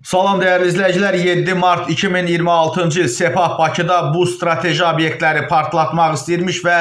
Salam değerli izleyiciler, 7 Mart 2026-cı il Sepah Bakıda bu strateji obyektləri partlatmaq istəyirmiş və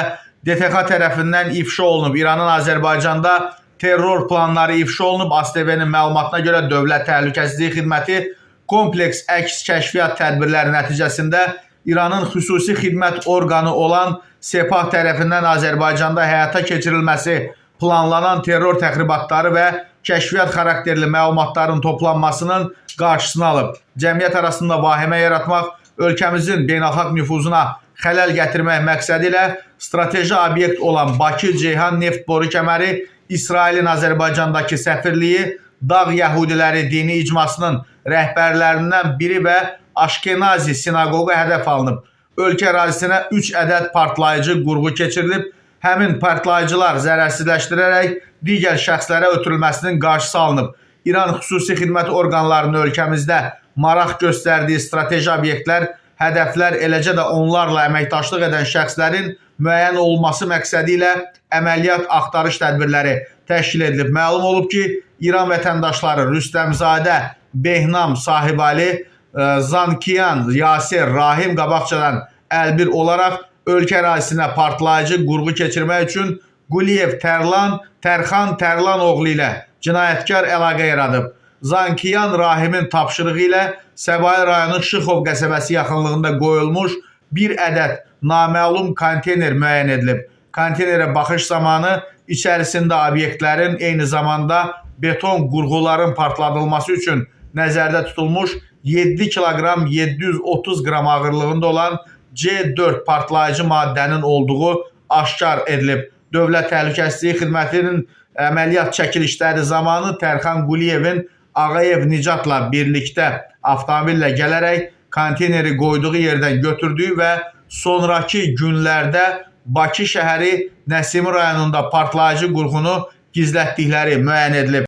DTK tərəfindən ifşa olunub. İranın Azərbaycanda terror planları ifşa olunub. ASTV-nin məlumatına görə Dövlət Təhlükəsizlik Xidməti kompleks əks kəşfiyyat tədbirləri nəticəsində İranın xüsusi xidmət orqanı olan Sepah tərəfindən Azərbaycanda həyata keçirilməsi planlanan terror təxribatları və kəşfiyyat xarakterli məlumatların toplanmasının qarşısını alıb. Cəmiyyət arasında vahimə yaratmaq, ölkəmizin beynəlxalq nüfuzuna xələl gətirmək məqsədi ilə strateji obyekt olan Bakı-Ceyhan neft boru kəməri, İsrailin Azərbaycandakı səfirliyi, Dağ Yəhudiləri dini icmasının rəhbərlərindən biri və Aşkenazi sinaqoqu hədəf alınıb. Ölkə ərazisinə 3 ədəd partlayıcı qurğu keçirilib. Həmin partlayıcılar zərərsizləşdirərək digər şəxslərə ötürülməsinin qarşısı alınıb. İran xüsusi xidmət orqanlarının ölkəmizdə maraq göstərdiyi strateji obyektlər, hədəflər, eləcə də onlarla əməkdaşlıq edən şəxslərin müəyyən olunması məqsədi ilə əməliyyat axtarış tədbirləri təşkil edilib. Məlum olub ki, İran vətəndaşları Rüstəmzadə, Behnam Sahibali, Zankiyan Yasir Rahim qabaqcadan əlbir olaraq ölkə ərazisinə partlayıcı qurğu keçirmək üçün Quliyev Tərxan Tərlan oğlu ilə cinayətkar əlaqə yaradıb. Zankiyan Rahimin tapşırığı ilə Səbail rayonu Şıxov qəsəbəsi yaxınlığında qoyulmuş bir ədəd naməlum konteyner müəyyən edilib. Konteynerə baxış zamanı içərisində obyektlərin, eyni zamanda beton qurğuların partladılması üçün nəzərdə tutulmuş 7 kiloqram 730 qram ağırlığında olan C4 partlayıcı maddənin olduğu aşkar edilib. Dövlət Təhlükəsizlik Xidmətinin əməliyyat çəkilişləri zamanı Tərxan Quliyevin Ağayev Nicatla birlikdə avtomobillə gələrək konteyneri qoyduğu yerdən götürdüyü və sonraki günlərdə Bakı şəhəri Nəsimi rayonunda partlayıcı qurğunu gizlətdikləri müəyyən edilib.